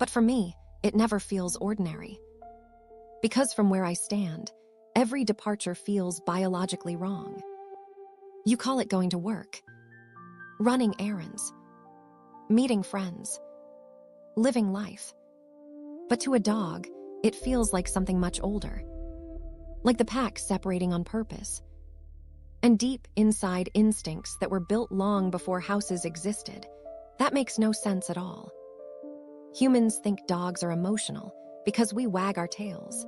But for me, it never feels ordinary. Because from where I stand, every departure feels biologically wrong. You call it going to work, running errands, meeting friends, living life. But to a dog, it feels like something much older, like the pack separating on purpose, and deep inside instincts that were built long before houses existed. That makes no sense at all. Humans think dogs are emotional because we wag our tails.